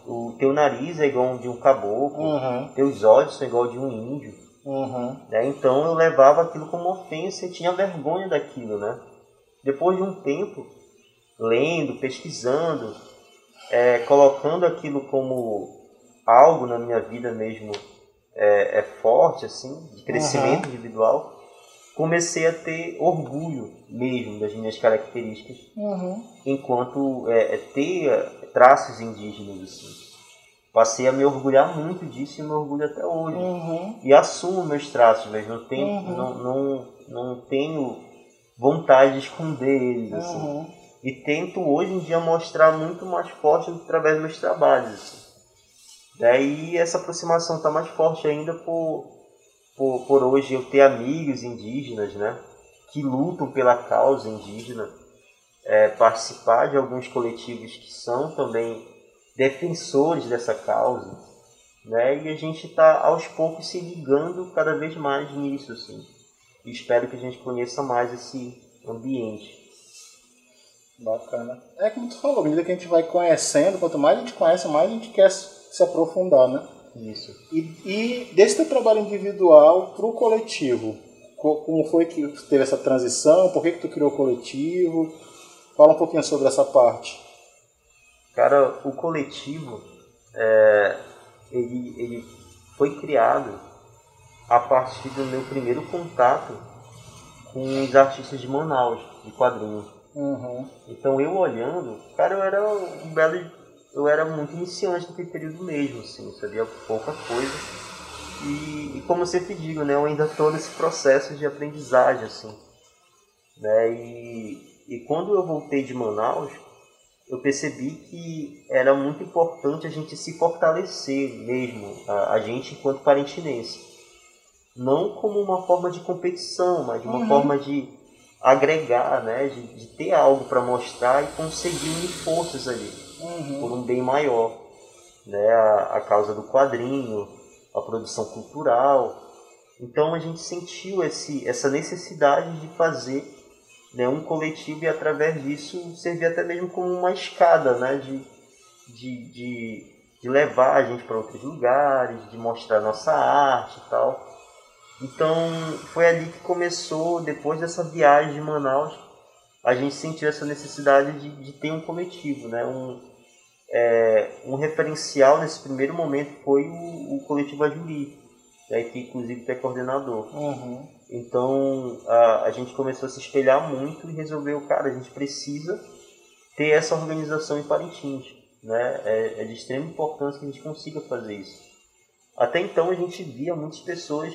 o teu nariz é igual de um caboclo, teus olhos são igual de um índio. Né? Então eu levava aquilo como ofensa e tinha vergonha daquilo, né? Depois de um tempo, lendo, pesquisando, colocando aquilo como algo na minha vida mesmo forte, assim, de crescimento individual, comecei a ter orgulho mesmo das minhas características, enquanto ter traços indígenas, assim. Passei a me orgulhar muito disso e me orgulho até hoje. E assumo meus traços mesmo, não tenho vontade de esconder eles, assim. E tento hoje em dia mostrar muito mais forte através dos meus trabalhos, assim. Daí essa aproximação está mais forte ainda por hoje eu ter amigos indígenas, né, que lutam pela causa indígena, participar de alguns coletivos que são também defensores dessa causa, né, e a gente está aos poucos se ligando cada vez mais nisso, assim. E espero que a gente conheça mais esse ambiente. Bacana. É como tu falou, à medida que a gente vai conhecendo, quanto mais a gente conhece, mais a gente quer se aprofundar, né? Isso. E desse teu trabalho individual para o coletivo, como foi que teve essa transição? Por que tu criou o coletivo? Fala um pouquinho sobre essa parte. Cara, o coletivo, ele foi criado a partir do meu primeiro contato com os artistas de Manaus, de quadrinhos. Então eu olhando, cara, eu era muito iniciante naquele período mesmo, assim, sabia pouca coisa. E como eu sempre digo, né, eu ainda estou nesse processo de aprendizagem, assim, né, e quando eu voltei de Manaus, eu percebi que era muito importante a gente se fortalecer mesmo, a gente enquanto parintinense. Não como uma forma de competição, mas de uma forma de agregar, né, de ter algo para mostrar e conseguir unir forças ali, por um bem maior, né, a causa do quadrinho, a produção cultural. Então a gente sentiu essa necessidade de fazer, né, um coletivo e através disso servir até mesmo como uma escada, né, de levar a gente para outros lugares, de mostrar nossa arte e tal. Então foi ali que começou, depois dessa viagem de Manaus, a gente sentiu essa necessidade de ter um coletivo, né? Um referencial nesse primeiro momento foi o coletivo Ajuri, né? Que inclusive é coordenador. Então a gente começou a se espelhar muito e resolveu, cara, a gente precisa ter essa organização em Parintins, né? É de extrema importância que a gente consiga fazer isso. Até então a gente via muitas pessoas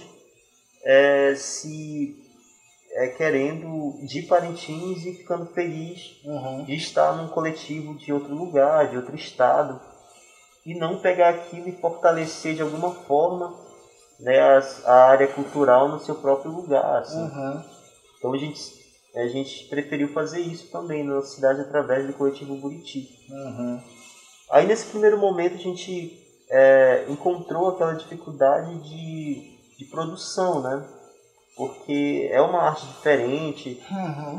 querendo de Parintins e ficando feliz de estar num coletivo de outro lugar, de outro estado, e não pegar aquilo e fortalecer de alguma forma né, a área cultural no seu próprio lugar, assim. Então a gente preferiu fazer isso também na cidade através do coletivo Buriti. Aí nesse primeiro momento a gente encontrou aquela dificuldade de produção, né? Porque é uma arte diferente,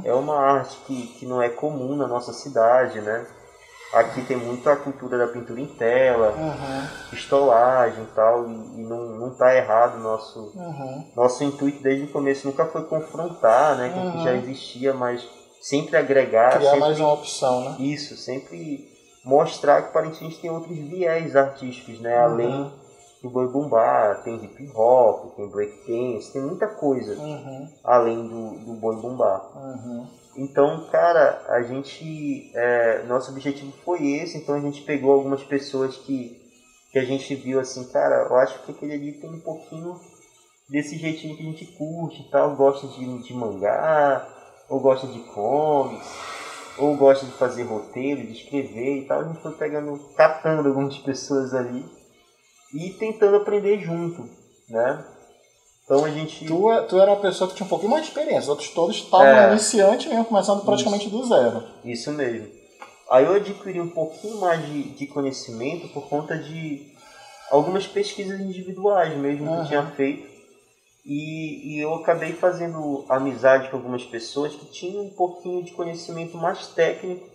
é uma arte que não é comum na nossa cidade, né? Aqui tem muito a cultura da pintura em tela, pistolagem e tal, e não está errado. Nosso intuito desde o começo nunca foi confrontar, né, com o que já existia, mas sempre agregar. Criar sempre, mais uma opção, né? Isso, sempre mostrar que Parintins tem outros viés artísticos, né, além do boi bumbá, tem hip hop, tem breakdance, tem muita coisa além do boi bumbá. Então, cara, a gente, nosso objetivo foi esse. Então a gente pegou algumas pessoas que a gente viu assim, cara, eu acho que aquele ali tem um pouquinho desse jeitinho que a gente curte e tal, gosta de mangá, ou gosta de comics, ou gosta de fazer roteiro, de escrever e tal. A gente foi catando algumas pessoas ali e tentando aprender junto, né? Então a gente... Tu era uma pessoa que tinha um pouquinho mais de experiência, os outros todos estavam iniciantes mesmo, começando praticamente do zero. Isso mesmo. Aí eu adquiri um pouquinho mais de conhecimento por conta de algumas pesquisas individuais mesmo que eu tinha feito. E eu acabei fazendo amizade com algumas pessoas que tinham um pouquinho de conhecimento mais técnico,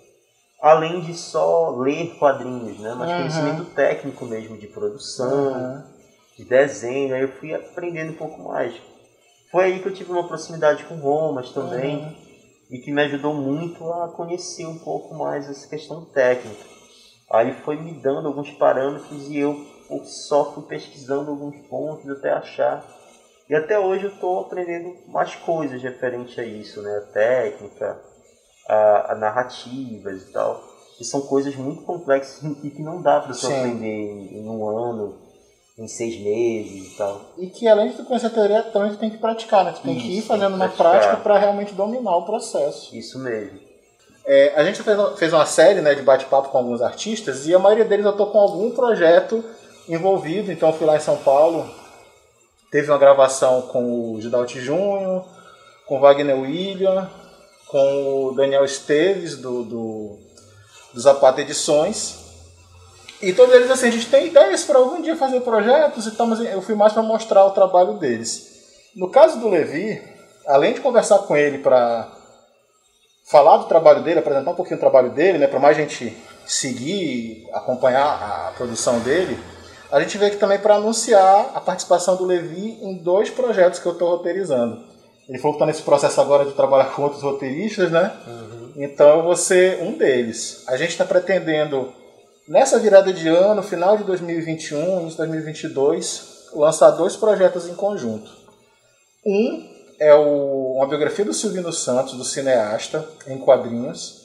além de só ler quadrinhos, né? Mas conhecimento técnico mesmo, de produção, de desenho. Aí eu fui aprendendo um pouco mais. Foi aí que eu tive uma proximidade com Romas também, e que me ajudou muito a conhecer um pouco mais essa questão técnica. Aí foi me dando alguns parâmetros e eu só fui pesquisando alguns pontos até achar. E até hoje eu estou aprendendo mais coisas referente a isso, né? A técnica, a narrativas e tal. Que são coisas muito complexas e que não dá para você aprender em um ano, em 6 meses e tal. E que além de tu conhecer a teoria, também tu tem que praticar, né? Tu tem que ir fazendo na prática para realmente dominar o processo. Isso mesmo. A gente fez uma série, né, de bate-papo com alguns artistas e a maioria deles eu estou com algum projeto envolvido. Então eu fui lá em São Paulo, teve uma gravação com o Gidalti Júnior, com o Wagner William, com o Daniel Esteves do Zapata Edições. E todos eles, assim, a gente tem ideias para algum dia fazer projetos e tal, mas eu fui mais para mostrar o trabalho deles. No caso do Levi, além de conversar com ele para falar do trabalho dele, apresentar um pouquinho o trabalho dele, né, para mais gente seguir, acompanhar a produção dele, a gente veio aqui também para anunciar a participação do Levi em 2 projetos que eu estou roteirizando. Ele falou que está nesse processo agora de trabalhar com outros roteiristas, né? Então eu vou ser um deles. A gente está pretendendo, nessa virada de ano, final de 2021, início de 2022, lançar 2 projetos em conjunto. Um é uma biografia do Silvino Santos, do cineasta, em quadrinhos.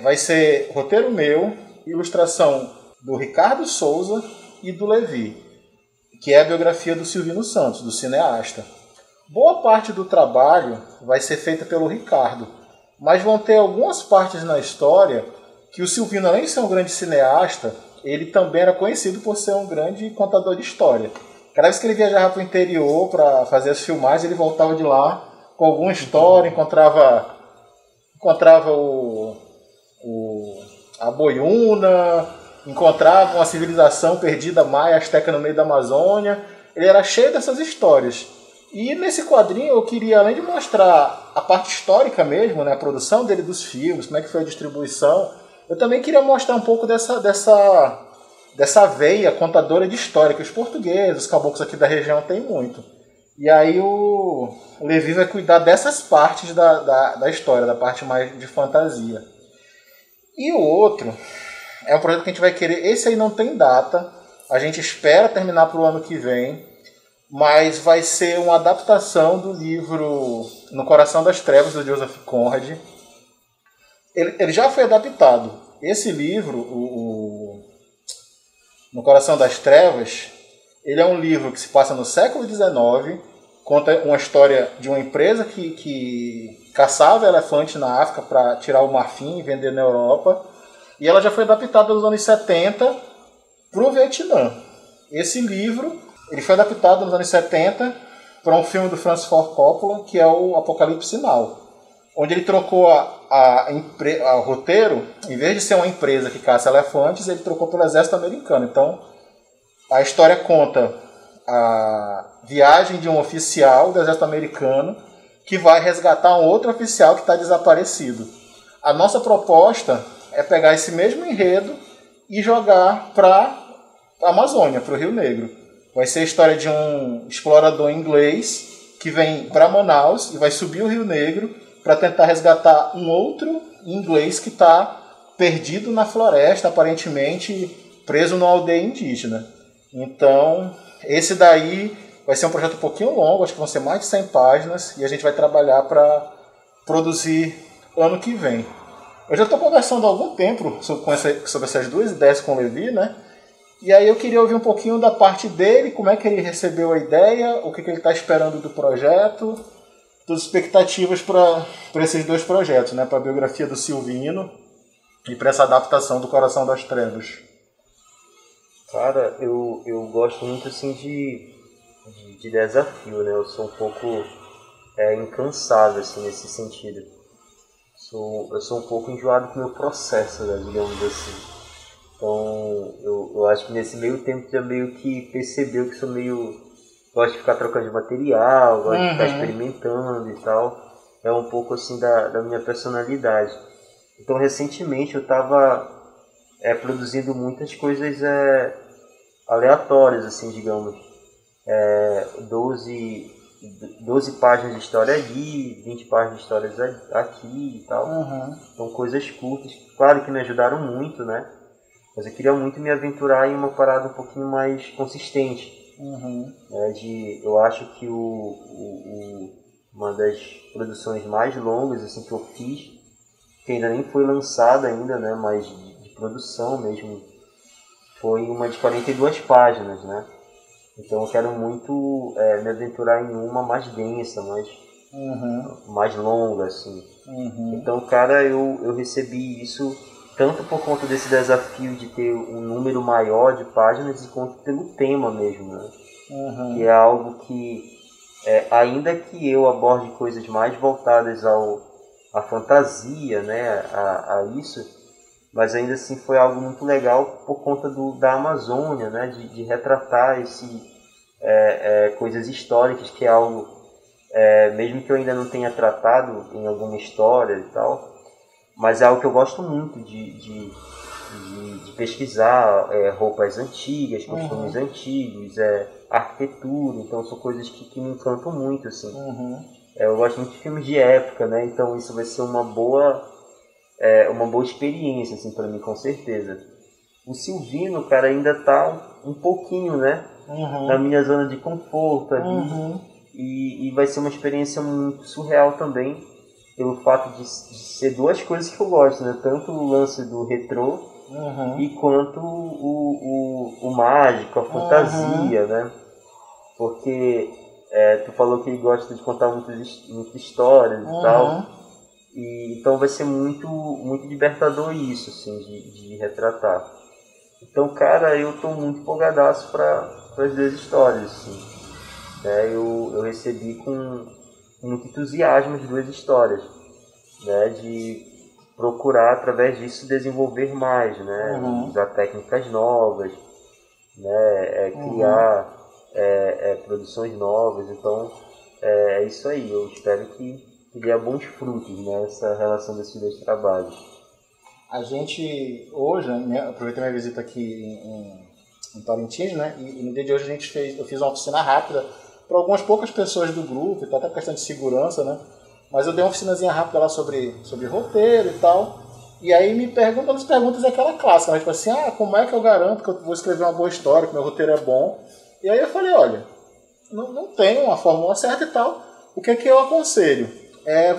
Vai ser roteiro meu, ilustração do Ricardo Souza e do Levi, que é a biografia do Silvino Santos, do cineasta. Boa parte do trabalho vai ser feita pelo Ricardo, mas vão ter algumas partes na história que o Silvino, além de ser um grande cineasta, ele também era conhecido por ser um grande contador de história. Cada vez que ele viajava para o interior para fazer as filmagens, ele voltava de lá com alguma história, encontrava a boiuna, encontrava uma civilização perdida maia, asteca no meio da Amazônia. Ele era cheio dessas histórias. E nesse quadrinho eu queria, além de mostrar a parte histórica mesmo, né, a produção dele dos filmes, como é que foi a distribuição, eu também queria mostrar um pouco dessa veia contadora de história, que os portugueses, os caboclos aqui da região têm muito. E aí o Levi vai cuidar dessas partes da história, da parte mais de fantasia. E o outro é um projeto que a gente vai querer, esse aí não tem data, a gente espera terminar para o ano que vem, mas vai ser uma adaptação do livro No Coração das Trevas, do Joseph Conrad. Ele já foi adaptado. Esse livro, No Coração das Trevas, ele é um livro que se passa no século XIX, conta uma história de uma empresa que caçava elefantes na África para tirar o marfim e vender na Europa, e ela já foi adaptada nos anos 70 para o Vietnã. Esse livro Ele foi adaptado nos anos 70 para um filme do Francis Ford Coppola, que é o Apocalipse Now, onde ele trocou o roteiro, em vez de ser uma empresa que caça elefantes, ele trocou pelo exército americano. Então, a história conta a viagem de um oficial do exército americano que vai resgatar um outro oficial que está desaparecido. A nossa proposta é pegar esse mesmo enredo e jogar para a Amazônia, para o Rio Negro. Vai ser a história de um explorador inglês que vem para Manaus e vai subir o Rio Negro para tentar resgatar um outro inglês que está perdido na floresta, aparentemente preso numa aldeia indígena. Então, esse daí vai ser um projeto um pouquinho longo, acho que vão ser mais de 100 páginas, e a gente vai trabalhar para produzir ano que vem. Eu já estou conversando há algum tempo sobre essas duas ideias com o Levi, né? E aí eu queria ouvir um pouquinho da parte dele, como é que ele recebeu a ideia, o que ele está esperando do projeto, das expectativas para esses dois projetos, né? Para a biografia do Silvino e para essa adaptação do Coração das Trevas. Cara, eu gosto muito assim de desafio, né? Eu sou um pouco incansável assim, nesse sentido. Eu sou um pouco enjoado com o meu processo, né, digamos assim. Então, eu acho que nesse meio tempo já meio que percebeu que sou gosto de ficar trocando de material, gosto de ficar experimentando e tal. É um pouco assim da minha personalidade. Então, recentemente eu estava produzindo muitas coisas aleatórias, assim, digamos. 12 páginas de história ali, 20 páginas de histórias aqui e tal. São coisas curtas, claro que me ajudaram muito, né? Mas eu queria muito me aventurar em uma parada um pouquinho mais consistente. Eu acho que uma das produções mais longas assim, que eu fiz, que ainda nem foi lançada ainda, né? Mas de produção mesmo, foi uma de 42 páginas, né? Então eu quero muito me aventurar em uma mais densa, mais longa, assim. Então, cara, eu recebi isso tanto por conta desse desafio de ter um número maior de páginas, quanto pelo tema mesmo, né? Que é algo que, ainda que eu aborde coisas mais voltadas à fantasia, né, a isso, mas ainda assim foi algo muito legal por conta da Amazônia, né, de retratar coisas históricas, que é algo, mesmo que eu ainda não tenha tratado em alguma história e tal, mas é algo que eu gosto muito de pesquisar, roupas antigas, costumes antigos, arquitetura, então são coisas que me encantam muito, assim. Eu gosto muito de filmes de época, né, então isso vai ser uma boa experiência, assim, para mim, com certeza. O Silvino, cara, ainda tá um pouquinho, né, na minha zona de conforto ali, e vai ser uma experiência muito surreal também, pelo fato de ser duas coisas que eu gosto, né, tanto o lance do retrô, e quanto o mágico, a fantasia, né, porque tu falou que ele gosta de contar muitas histórias e tal, e então vai ser muito, muito libertador isso, assim, de retratar. Então, cara, eu tô muito empolgadaço para as duas histórias, assim. Eu recebi com muito entusiasmo as duas histórias, né, de procurar, através disso, desenvolver mais, né, usar técnicas novas, né, criar produções novas. Então, é isso aí. Eu espero que dê bons frutos nessa relação desses dois trabalhos. A gente, hoje, né, aproveitei minha visita aqui em Parintins, né, e no dia de hoje eu fiz uma oficina rápida para algumas poucas pessoas do grupo, e até questão de segurança, né, mas eu dei uma oficinazinha rápida lá sobre roteiro e tal, e aí uma das perguntas é aquela clássica, né, tipo assim, como é que eu garanto que eu vou escrever uma boa história, que meu roteiro é bom? E aí eu falei, olha, não tem uma fórmula certa e tal, o que é que eu aconselho?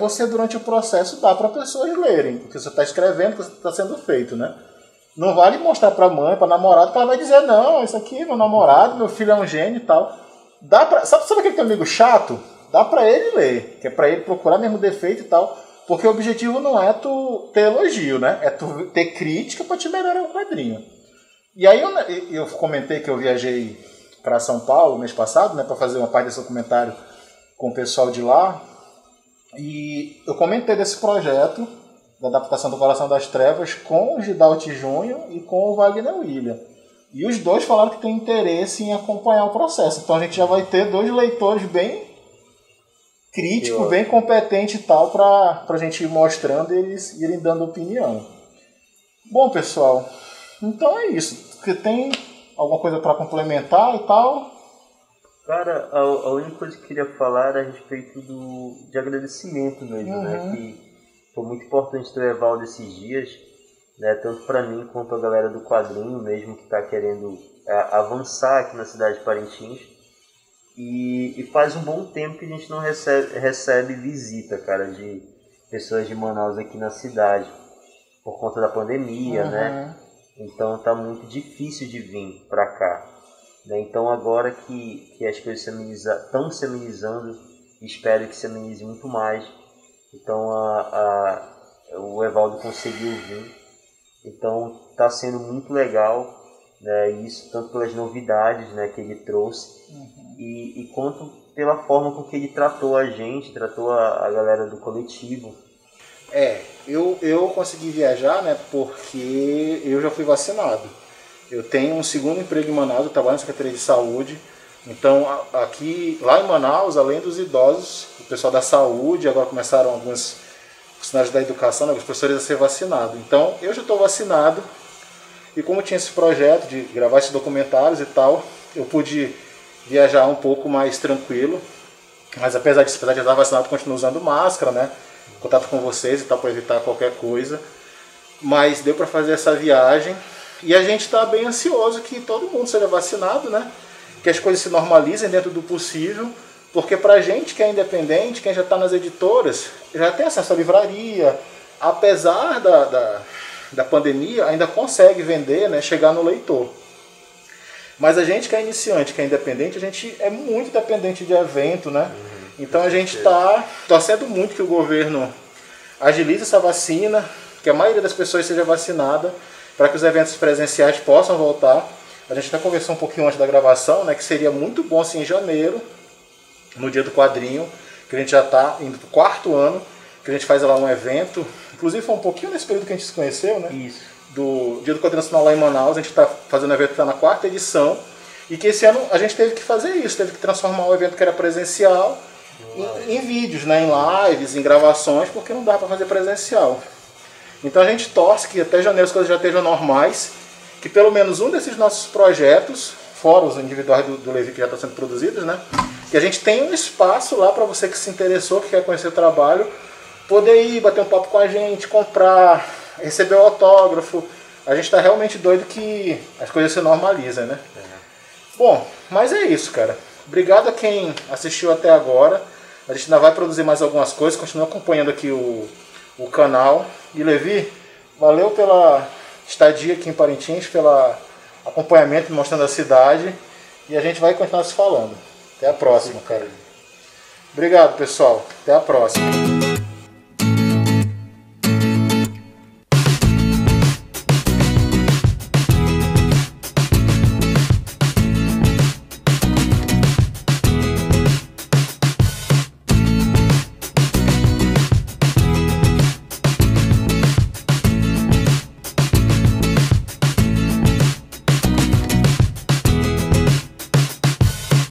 Você, durante o processo, dá para pessoas lerem o que você está escrevendo, o que está sendo feito, né? Não vale mostrar para a mãe, para namorado, que ela vai dizer, não, isso aqui é meu namorado, meu filho é um gênio e tal. Sabe aquele teu amigo chato? Dá para ele ler, que é para ele procurar mesmo defeito e tal, porque o objetivo não é tu ter elogio, né? É tu ter crítica para te melhorar o quadrinho. E aí eu comentei que eu viajei para São Paulo mês passado, né, para fazer uma parte desse documentário com o pessoal de lá. E eu comentei desse projeto da adaptação do Coração das Trevas com o Gidalt Júnior e com o Wagner William. E os dois falaram que tem interesse em acompanhar o processo. Então a gente já vai ter 2 leitores bem críticos, bem competentes e tal, para a gente ir mostrando e eles irem dando opinião. Bom, pessoal, então é isso. Você tem alguma coisa para complementar e tal? Cara, a única coisa que eu queria falar era a respeito de agradecimento mesmo, né? Que foi muito importante ter o Evaldo esses dias, né? Tanto para mim quanto a galera do quadrinho mesmo, que está querendo avançar aqui na cidade de Parintins. E faz um bom tempo que a gente não recebe visita, cara, de pessoas de Manaus aqui na cidade, por conta da pandemia, né? Então tá muito difícil de vir para cá. Né? Então agora que as coisas estão se amenizando, espero que se amenize muito mais. Então o Evaldo conseguiu vir. Então está sendo muito legal, né? Isso tanto pelas novidades, né, que ele trouxe e quanto pela forma com que ele tratou a gente, tratou a galera do coletivo. Eu consegui viajar, né, porque eu já fui vacinado. Eu tenho um segundo emprego em Manaus, eu trabalho na Secretaria de Saúde. Então, lá em Manaus, além dos idosos, o pessoal da saúde, agora começaram alguns funcionários da educação, alguns professores a ser vacinados. Então, eu já estou vacinado. E como tinha esse projeto de gravar esses documentários e tal, eu pude viajar um pouco mais tranquilo. Mas apesar de estar vacinado, eu continuo usando máscara, né? Contato com vocês e tal, para evitar qualquer coisa. Mas deu para fazer essa viagem. E a gente está bem ansioso que todo mundo seja vacinado, né? Que as coisas se normalizem dentro do possível. Porque para a gente que é independente, quem já está nas editoras, já tem acesso à livraria. Apesar da pandemia, ainda consegue vender, né? Chegar no leitor. Mas a gente que é iniciante, que é independente, a gente é muito dependente de evento, né? Então a gente está torcendo muito que o governo agilize essa vacina, que a maioria das pessoas seja vacinada, para que os eventos presenciais possam voltar. A gente até conversou um pouquinho antes da gravação, né, que seria muito bom se em janeiro, no dia do quadrinho, que a gente já está indo para o 4º ano, que a gente faz lá um evento, inclusive foi um pouquinho nesse período que a gente se conheceu, né? Isso. Do Dia do Quadrinho Nacional lá em Manaus, a gente está fazendo um evento que está na 4ª edição, e que esse ano a gente teve que fazer isso, teve que transformar o evento que era presencial em vídeos, né, em lives, em gravações, porque não dá para fazer presencial. Então a gente torce que até janeiro as coisas já estejam normais, que pelo menos um desses nossos projetos, fora os individuais do Levi que já estão sendo produzidos, né, que a gente tenha um espaço lá para você que se interessou, que quer conhecer o trabalho, poder ir, bater um papo com a gente, comprar, receber o autógrafo. A gente está realmente doido que as coisas se normalizem, né? Bom, mas é isso, cara. Obrigado a quem assistiu até agora. A gente ainda vai produzir mais algumas coisas, continua acompanhando aqui o canal. E Levi, valeu pela estadia aqui em Parintins, pelo acompanhamento, mostrando a cidade. E a gente vai continuar se falando. Até a próxima, cara. Obrigado, pessoal. Até a próxima.